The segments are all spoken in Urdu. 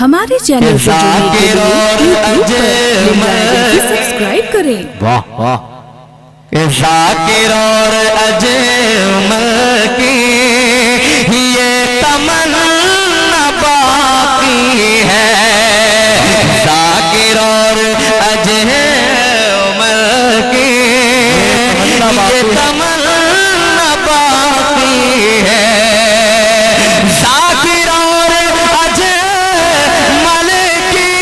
ہمارے چینل کو جڑنے کے لیے یوٹیوب پر لائک سبسکرائب کریں۔ واہ واہ کہ ذاکر اور اجمل کی یہ تمنا باقی ہے، ذاکر اور اجمل کی یہ تمنا باقی ہے، ذاکر اور اجمل کی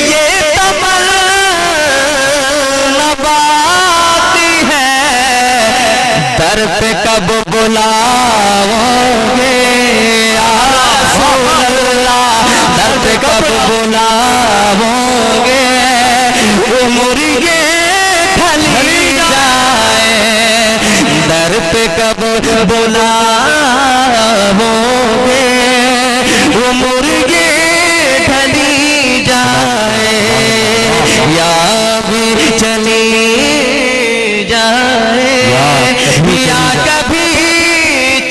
یہ تمنا باقی ہے، در پہ کب بلاؤ گے یا رسول اللہ، در پہ کب بلاؤ گے عمر یہ ڈھلی جائے، در پہ کب بلاؤ گے عمر یہ ڈھلی جائے، یا بھی چلی جائے یا کبھی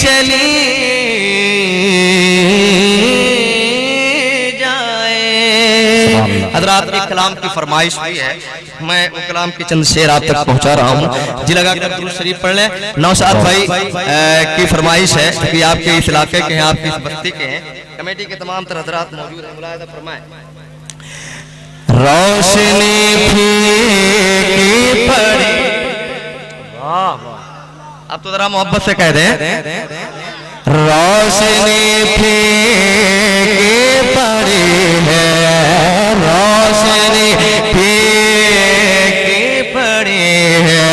چلی جائے۔ حضرات ایک کلام کی فرمائش ہوئی ہے، میں وہ کلام کی چند شعر آپ تک پہنچا رہا ہوں، جی لگا کر درود شریف پڑھ لیں۔ نوشاد بھائی کی فرمائش ہے کہ آپ کے اس علاقے کے ہیں، آپ کی اس بستی کے ہیں، کمیٹی کے تمام تر حضرات موجود ہیں، ملاحظہ فرمائیں۔ روشنی پھیکی پڑی، اب تو ذرا محبت سے کہہ دیں، روشنی پھیکی پڑی ہے، روشنی پھیکی پڑی ہے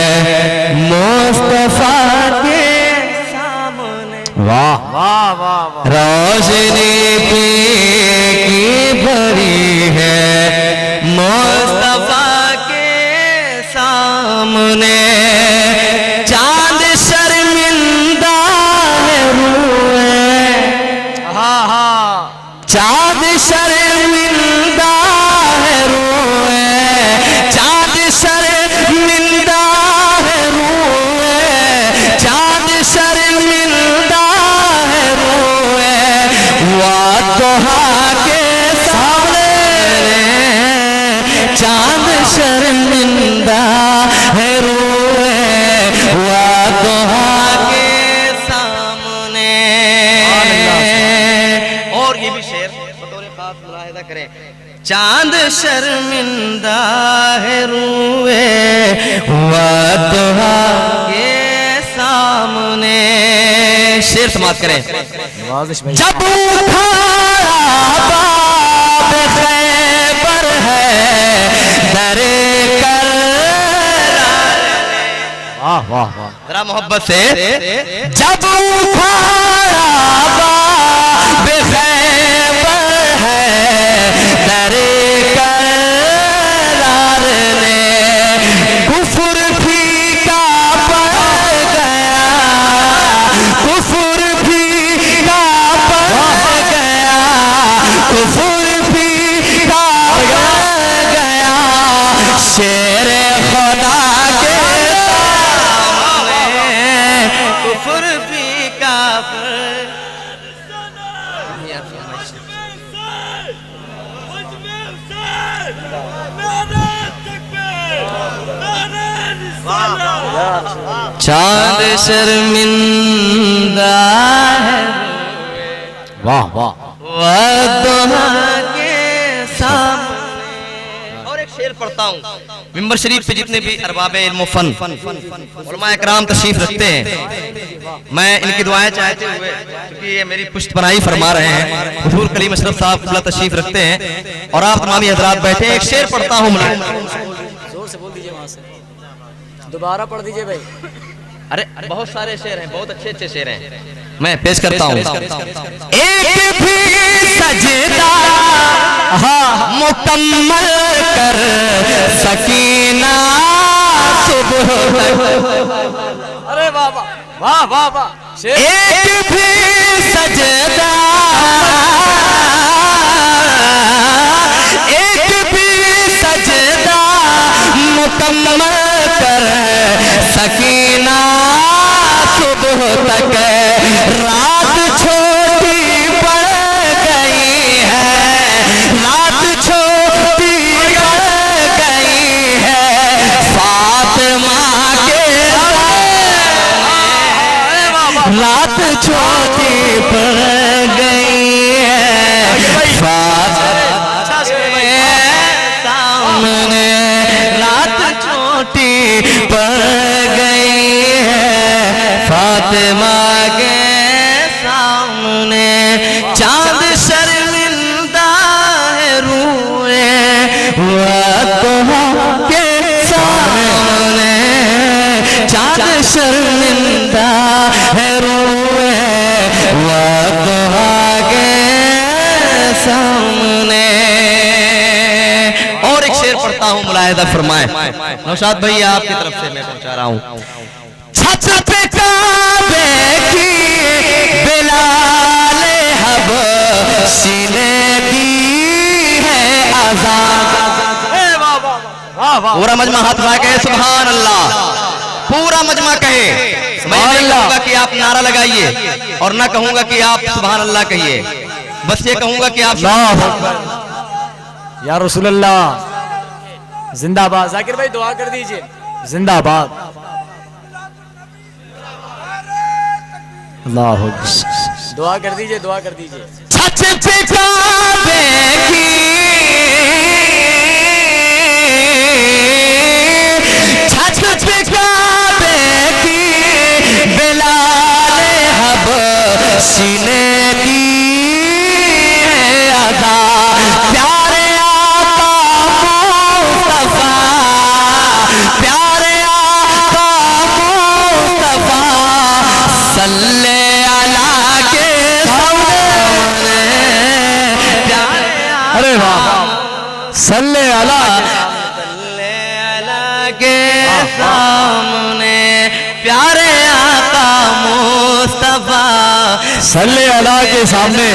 مصطفیٰ کے سامنے، واہ واہ واہ، روشنی پھیکی پڑی ہے مصطفیٰ کے سامنے، چاند شرمندہ ہے روئے، چاند شرمندہ ہے روئے، چاند شرمندہ ہے روئے، چاند شرمندہ ہے روئے، وادھا کے سامنے، چاند شرمندہ ہے روئے، وادھا کے سامنے۔ اور یہ بھی شعر بطور خاص ملاحظہ کریں، چاند شرمندہ ہے روئے وادھا کے سامنے۔ شعر سماعت کریں، جب اٹھایا باب خیبر ہے در ذرا محبت سے، جب اٹھایا باب خیبر ہے در کرار نے، کفر پھیکا پڑ گیا، کفر پھیکا پڑ گیا، کفر پھیکا پڑ گیا، شیر خدا کے کفر پھیکا پڑ چاند شرمندہ ہے، واہ واہ، وادھا کے سامنے۔ اور ایک شعر پڑھتا ہوں، ممبر شریف پہ جتنے بھی ارباب علم و فن علماء اکرام تشریف رکھتے ہیں، میں ان کی دعائیں چاہتے ہوئے، کیونکہ یہ میری پشت پناہی فرما رہے ہیں، حضور کلیم اشرف صاحب قبلہ تشریف رکھتے ہیں اور آپ تمامی حضرات بیٹھے ہیں، ایک شعر پڑھتا ہوں، زور سے بول دیجئے، وہاں سے دوبارہ پڑھ دیجئے بھائی۔ ارے بہت سارے شعر ہیں، بہت اچھے اچھے شعر ہیں، میں پیش کرتا ہوں۔ ایک بھی سجدہ مکمل کر سکینہ صبح تک، ارے واہ واہ واہ واہ واہ، ایک بھی سجدہ، ایک بھی سجدہ مکمل کر سکینہ صبح تک رات چھوٹی پڑ گئی ہے فاطمہ کے سامنے رات چھوٹی پڑ گئی ہے فاطمہ کے سامنے چاند شرمندہ ہے روئے وطہا کے سامنے چاند شرمندہ ہے روئے وطہا کے سامنے. اور ایک شعر پڑھتا ہوں ملاحظہ فرمائیں. نوشاد بھائی آپ کی طرف سے میں پہنچا رہا ہوں. چھت پہ کعبے کی بلال حبشی نے دی ہے آزان. پورا مجمع ہاتھ اٹھا کے سبحان اللہ. پورا مجمع کہے. میں نہیں کہوں گا کہ آپ نعرہ لگائیے اور نہ کہوں گا کہ آپ سبحان اللہ کہیے. بس یہ کہوں گا کہ آپ یا رسول اللہ زندہ باد. ذاکر بھائی دعا کر دیجئے. زندہ باد. اللہ دعا کر دیجئے. دعا کر دیجئے. چھت پہ کعبے کی چھت پہ کعبے کی بلال حبشی نے دی ہے ادا. پیارے آقا مصطفیٰ پیارے آقا مصطفیٰ صلی اللہ کے سامنے ارے واہ صلی اللہ کے سامنے پیارے آقا مصطفیٰ صلی اللہ کے سامنے.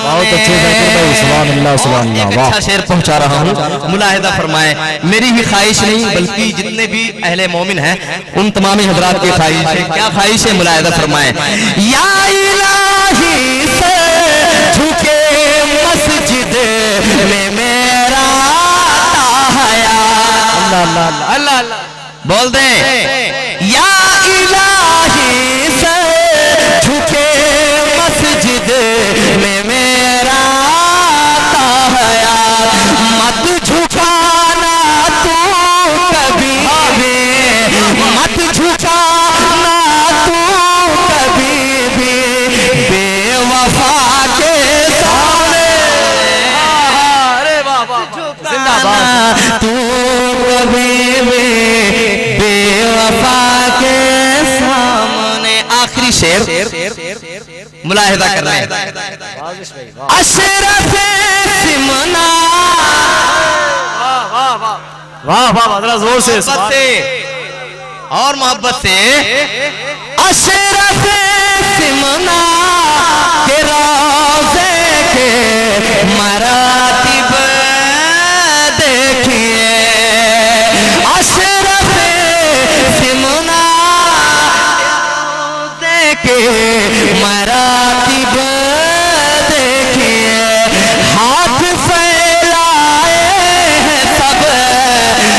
بہت اچھے بھائی. سبحان اللہ سبحان اللہ. ایک اچھا شعر پہنچا رہا ہوں. ملاحظہ فرمائیں. میری ہی خواہش نہیں بلکہ جتنے بھی اہل مومن ہیں ان تمام حضرات کی خواہش ہے. کیا خواہش ہے؟ ملاحظہ فرمائیں. یا الہی سے جھکے مسجد میں میرا تایا. اللہ اللہ اللہ بول دیں. یا الہی سے جھکے مسجد میں میرا تایا. مت جھکانا تو کبھی بھی مت جھکانا تو کبھی بھی بے وفا کے سامنے. ارے بابا زندہ باد. تو کبھی بھی بے وفا کے سامنے. آخری شعر ملاحظہ کر لیں. اشرف سمنا واہ واہ ذرا زور سے. محبت سے اور محبت سے اشرف سمنا کے روزے کے مراتب دیکھیے. اشرف سمنا کے مراتب دیکھیے. ہاتھ پھیلائے ہیں سب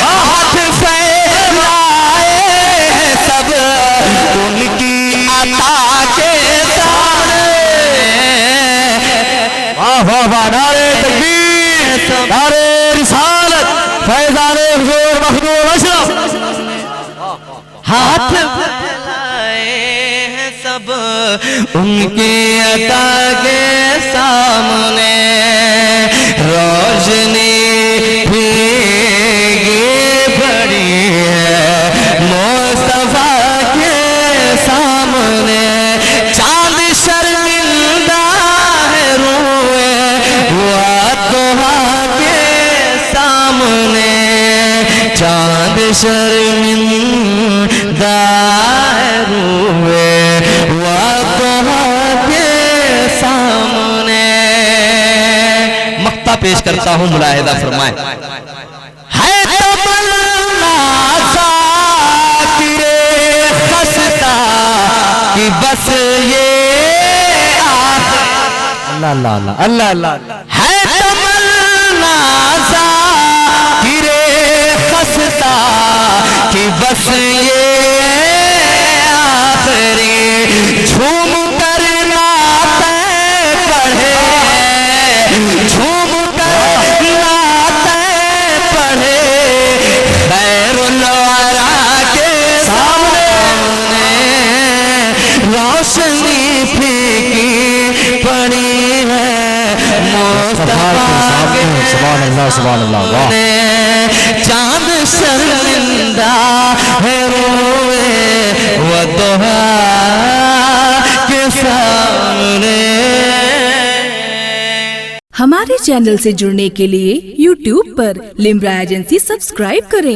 ہاتھ پھیلائے ہیں سب ان کی عطا کے سامنے. واہ واہ واہ. نعرہ تکبیر نعرہ رسالت فیضان حضور مخدوم اشرف. ہاتھ سب ان کی عطا کے سامنے. روشنی بھیگی پڑی ہے مصطفیٰ کے سامنے. چاند شرمندہ ہے روئے وطہا کے سامنے. چاند شرمندہ ہے روئے وطہا کے سامنے. مقطع پیش کرتا ہوں ملاحظہ فرمائیں. ہے تمنا ذاکر خستہ کہ بس یہ اللہ اللہ اللہ اللہ اللہ. ہے تمنا ذاکر خستہ کہ بس یہ آخر اللہ سبحان اللہ واہ چاند شرمندہ ہے روئے والضحا کے سامنے. ہمارے چینل سے جڑنے کے لیے YouTube پر لمرا ایجنسی سبسکرائب کریں.